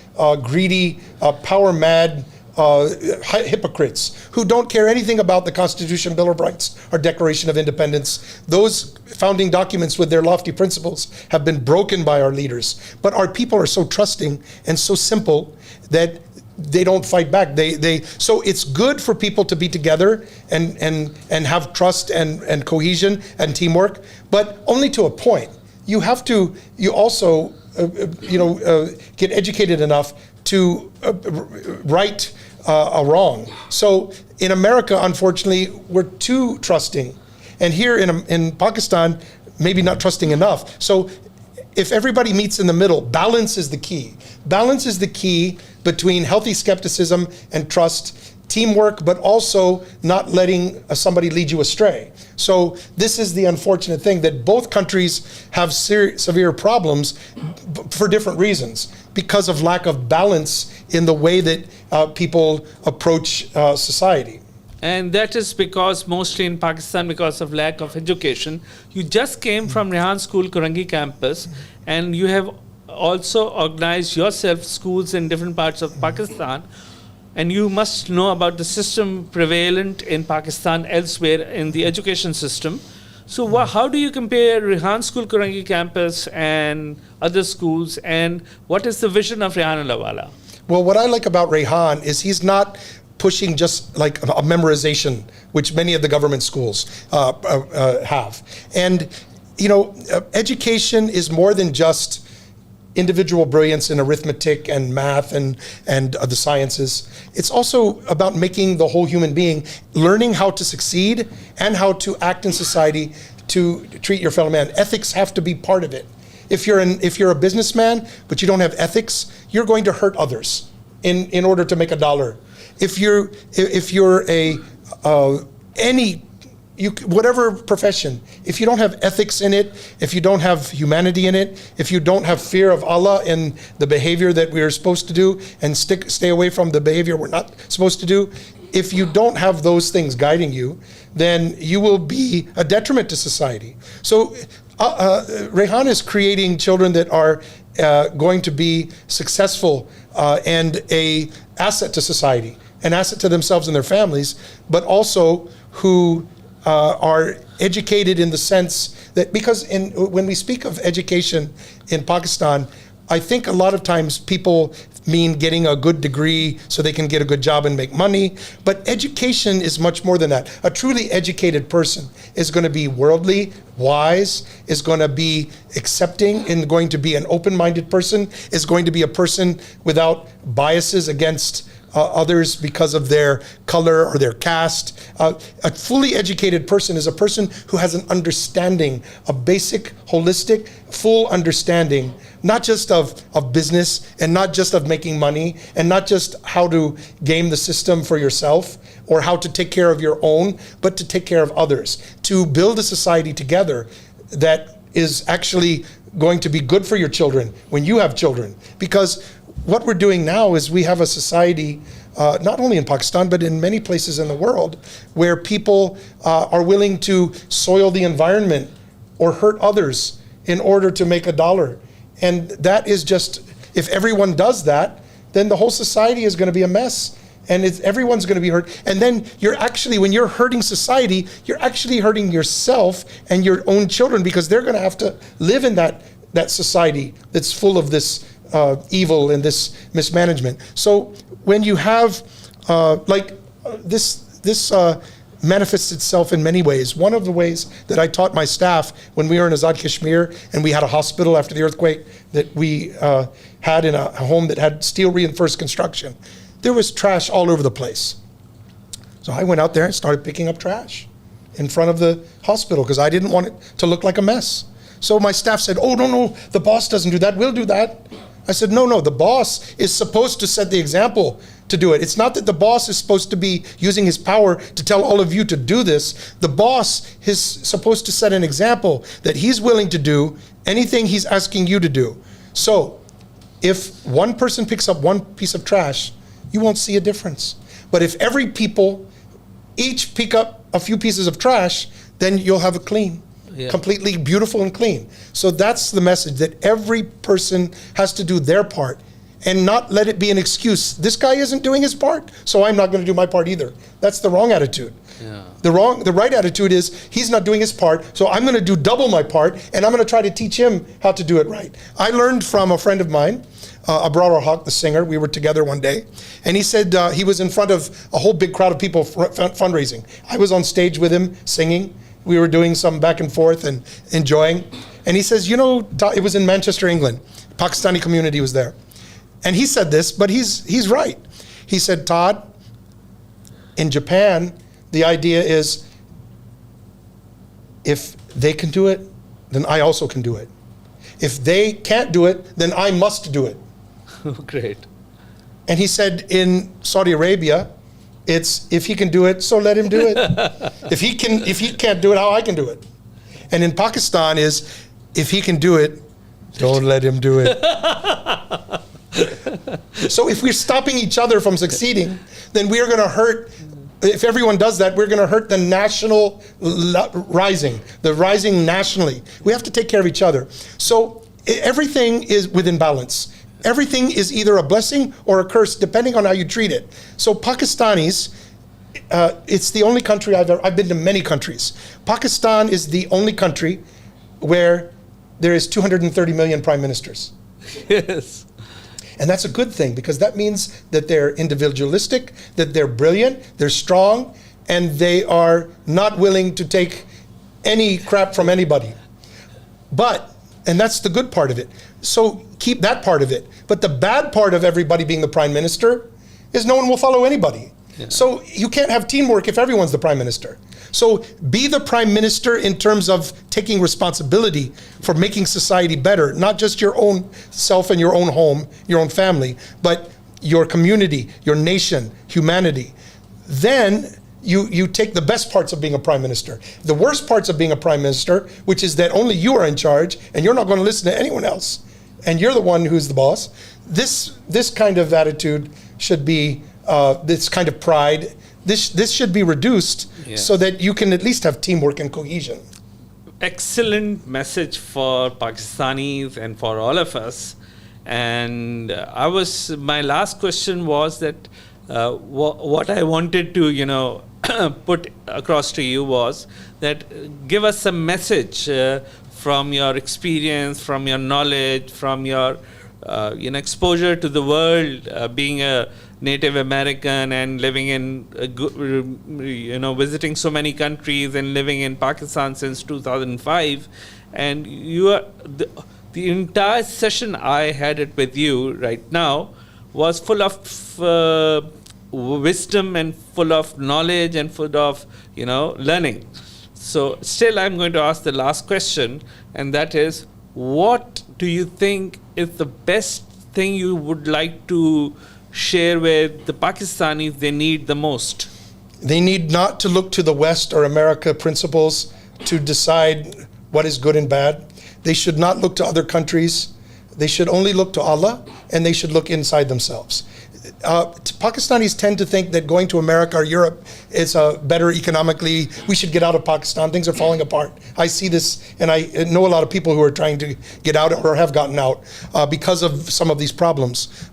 greedy, power-mad, hypocrites, who don't care anything about the Constitution, Bill of Rights, or Declaration of Independence. Those founding documents with their lofty principles have been broken by our leaders. But our people are so trusting and so simple that they don't fight back. So it's good for people to be together and have trust and cohesion and teamwork, but only to a point. You also get educated enough to right a wrong. So in America, unfortunately, we're too trusting. And here in Pakistan, maybe not trusting enough. So if everybody meets in the middle, balance is the key. Balance is the key between healthy skepticism and trust, teamwork, but also not letting somebody lead you astray. So this is the unfortunate thing, that both countries have severe problems for different reasons because of lack of balance in the way that people approach society. And that is because mostly in Pakistan, because of lack of education. You just came from Rehan School, Kurangi campus, and you have also organized yourself schools in different parts of Pakistan. And you must know about the system prevalent in Pakistan elsewhere in the education system. So how do you compare Rehan School, Kurangi campus and other schools, and what is the vision of Rehan Alawala? Well, what I like about Rehan is he's not pushing just like a memorization, which many of the government schools have. And, education is more than just individual brilliance in arithmetic and math and the sciences. It's also about making the whole human being, learning how to succeed and how to act in society to treat your fellow man. Ethics have to be part of it. If you're a businessman, but you don't have ethics, you're going to hurt others in order to make a dollar. If you're whatever profession, if you don't have ethics in it, if you don't have humanity in it, if you don't have fear of Allah in the behavior that we're supposed to do and stay away from the behavior we're not supposed to do, if you don't have those things guiding you, then you will be a detriment to society. So Rehan is creating children that are going to be successful and an asset to society, an asset to themselves and their families, but also who are educated in the sense that, because when we speak of education in Pakistan, I think a lot of times people mean getting a good degree so they can get a good job and make money. But education is much more than that. A truly educated person is going to be worldly, wise, is going to be accepting, and going to be an open-minded person, is going to be a person without biases against others because of their color or their caste. A fully educated person is a person who has an understanding, a basic, holistic, full understanding, not just of business and not just of making money and not just how to game the system for yourself or how to take care of your own, but to take care of others, to build a society together that is actually going to be good for your children when you have children. Because what we're doing now is we have a society, not only in Pakistan, but in many places in the world, where people are willing to soil the environment or hurt others in order to make a dollar. And that is just, if everyone does that, then the whole society is going to be a mess. And everyone's going to be hurt. And then when you're hurting society, you're actually hurting yourself and your own children, because they're going to have to live in that society that's full of this evil and this mismanagement. So when you have this manifests itself in many ways. One of the ways that I taught my staff when we were in Azad Kashmir and we had a hospital after the earthquake that we had in a home that had steel reinforced construction, there was trash all over the place. So I went out there and started picking up trash in front of the hospital because I didn't want it to look like a mess. So my staff said, "Oh, no, the boss doesn't do that, we'll do that." I said, no, the boss is supposed to set the example to do it. It's not that the boss is supposed to be using his power to tell all of you to do this. The boss is supposed to set an example that he's willing to do anything he's asking you to do. So if one person picks up one piece of trash, you won't see a difference. But if every people each pick up a few pieces of trash, then you'll have a clean. Yeah. Completely beautiful and clean. So that's the message, that every person has to do their part and not let it be an excuse. This guy isn't doing his part, so I'm not going to do my part either. That's the wrong attitude. Yeah. The right attitude is, he's not doing his part, so I'm going to do double my part, and I'm going to try to teach him how to do it right. I learned from a friend of mine, Abrar Haq, the singer. We were together one day, and he said he was in front of a whole big crowd of people fundraising. I was on stage with him singing. We were doing some back and forth and enjoying. And he says, it was in Manchester, England. Pakistani community was there. And he said this, but he's right. He said, "Todd, in Japan, the idea is if they can do it, then I also can do it. If they can't do it, then I must do it. Great. And he said in Saudi Arabia, it's if he can do it, so let him do it. if he can't do it, how I can do it. And in Pakistan is if he can do it, don't let him do it. So if we're stopping each other from succeeding, then we are going to hurt. If everyone does that, we're going to hurt the national rising nationally. We have to take care of each other. So everything is within balance. Everything is either a blessing or a curse, depending on how you treat it. So Pakistanis, it's the only country I've been to many countries. Pakistan is the only country where there is 230 million prime ministers. Yes. And that's a good thing, because that means that they're individualistic, that they're brilliant, they're strong, and they are not willing to take any crap from anybody. And that's the good part of it. So keep that part of it. But the bad part of everybody being the prime minister is no one will follow anybody. Yeah. So you can't have teamwork if everyone's the prime minister. So be the prime minister in terms of taking responsibility for making society better, not just your own self and your own home, your own family, but your community, your nation, humanity. Then you take the best parts of being a prime minister. The worst parts of being a prime minister, which is that only you are in charge and you're not going to listen to anyone else, and you're the one who's the boss. This kind of attitude should be, this kind of pride, this should be reduced. Yes. So that you can at least have teamwork and cohesion. Excellent message for Pakistanis and for all of us. And my last question was that what I wanted to, put across to you was that give us a message from your experience, from your knowledge, from your exposure to the world, being a Native American and living in, visiting so many countries and living in Pakistan since 2005. And you are the entire session I had it with you right now was full of wisdom and full of knowledge and full of, learning. So still I'm going to ask the last question, and that is, what do you think is the best thing you would like to share with the Pakistanis they need the most? They need not to look to the West or America principles to decide what is good and bad. They should not look to other countries. They should only look to Allah, and they should look inside themselves. Pakistanis tend to think that going to America or Europe is better economically. We should get out of Pakistan. Things are falling apart. I see this, and I know a lot of people who are trying to get out or have gotten out because of some of these problems.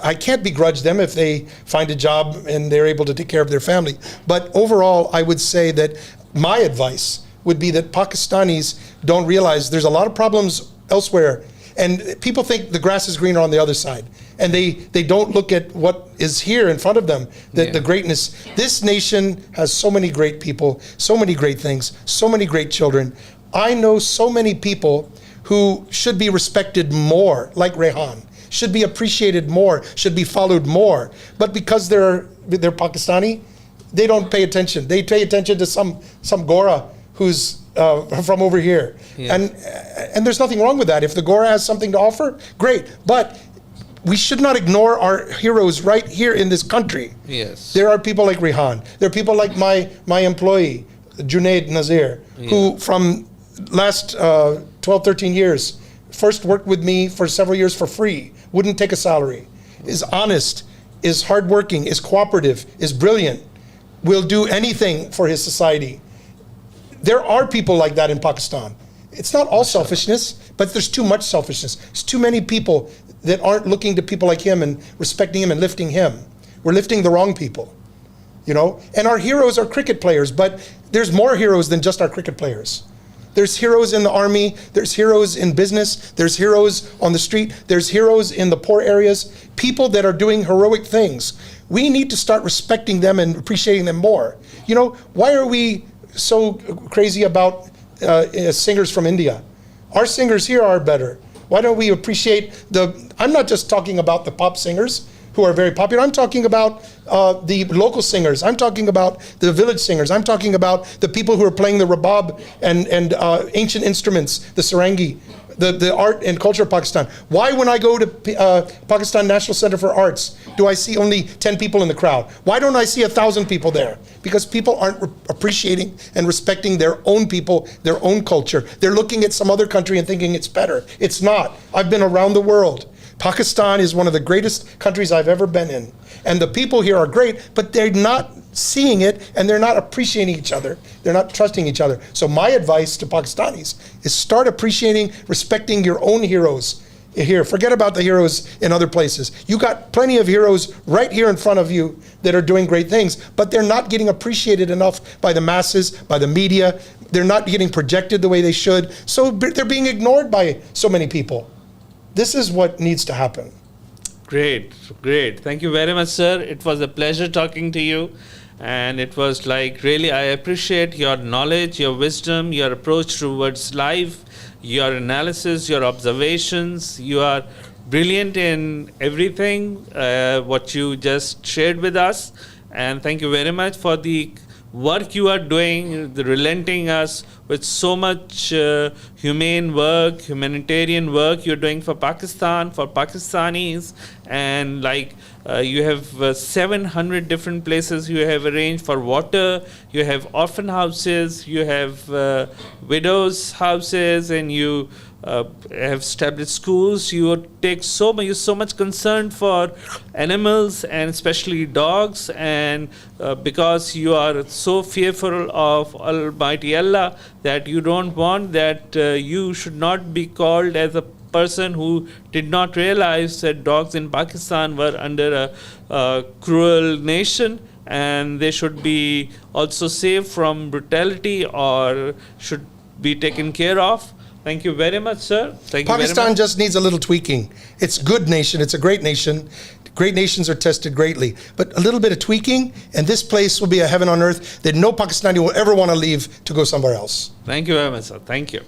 I can't begrudge them if they find a job and they're able to take care of their family. But overall, I would say that my advice would be that Pakistanis don't realize there's a lot of problems elsewhere. And people think the grass is greener on the other side. And they don't look at what is here in front of them, the greatness. This nation has so many great people, so many great things, so many great children. I know so many people who should be respected more, like Rehan, should be appreciated more, should be followed more. But because they're Pakistani, they don't pay attention. They pay attention to some Gora who's from over here. Yeah. And there's nothing wrong with that. If the Gora has something to offer, great. But we should not ignore our heroes right here in this country. Yes. There are people like Rehan. There are people like my employee, Junaid Nazir, who from last 12, 13 years, first worked with me for several years for free, wouldn't take a salary, is honest, is hardworking, is cooperative, is brilliant, will do anything for his society. There are people like that in Pakistan. It's not all selfishness, but there's too much selfishness. There's too many people that aren't looking to people like him and respecting him and lifting him. We're lifting the wrong people, And our heroes are cricket players, but there's more heroes than just our cricket players. There's heroes in the army, there's heroes in business, there's heroes on the street, there's heroes in the poor areas, people that are doing heroic things. We need to start respecting them and appreciating them more. Why are we so crazy about singers from India? Our singers here are better. Why don't we appreciate I'm not just talking about the pop singers, who are very popular. I'm talking about the local singers. I'm talking about the village singers. I'm talking about the people who are playing the rabab and ancient instruments, the sarangi, the art and culture of Pakistan. Why, when I go to Pakistan National Center for Arts, do I see only 10 people in the crowd? Why don't I see 1,000 people there? Because people aren't appreciating and respecting their own people, their own culture. They're looking at some other country and thinking it's better. It's not. I've been around the world. Pakistan is one of the greatest countries I've ever been in. And the people here are great, but they're not seeing it and they're not appreciating each other. They're not trusting each other. So my advice to Pakistanis is start appreciating, respecting your own heroes here. Forget about the heroes in other places. You got plenty of heroes right here in front of you that are doing great things, but they're not getting appreciated enough by the masses, by the media. They're not getting projected the way they should. So they're being ignored by so many people. This is what needs to happen. Great, great. Thank you very much, sir. It was a pleasure talking to you. And it was like, really, I appreciate your knowledge, your wisdom, your approach towards life, your analysis, your observations. You are brilliant in everything, what you just shared with us. And thank you very much for the work you are doing, the relenting us with so much humane work, humanitarian work you're doing for Pakistan, for Pakistanis, and like you have 700 different places you have arranged for water, you have orphan houses, you have widows' houses, and you have established schools. You take so much concern for animals and especially dogs, and because you are so fearful of Almighty Allah that you don't want that you should not be called as a person who did not realize that dogs in Pakistan were under a cruel nation, and they should be also saved from brutality or should be taken care of. Thank you very much, sir. Thank you very much. Pakistan just needs a little tweaking. It's a good nation. It's a great nation. Great nations are tested greatly. But a little bit of tweaking, and this place will be a heaven on earth that no Pakistani will ever want to leave to go somewhere else. Thank you very much, sir. Thank you.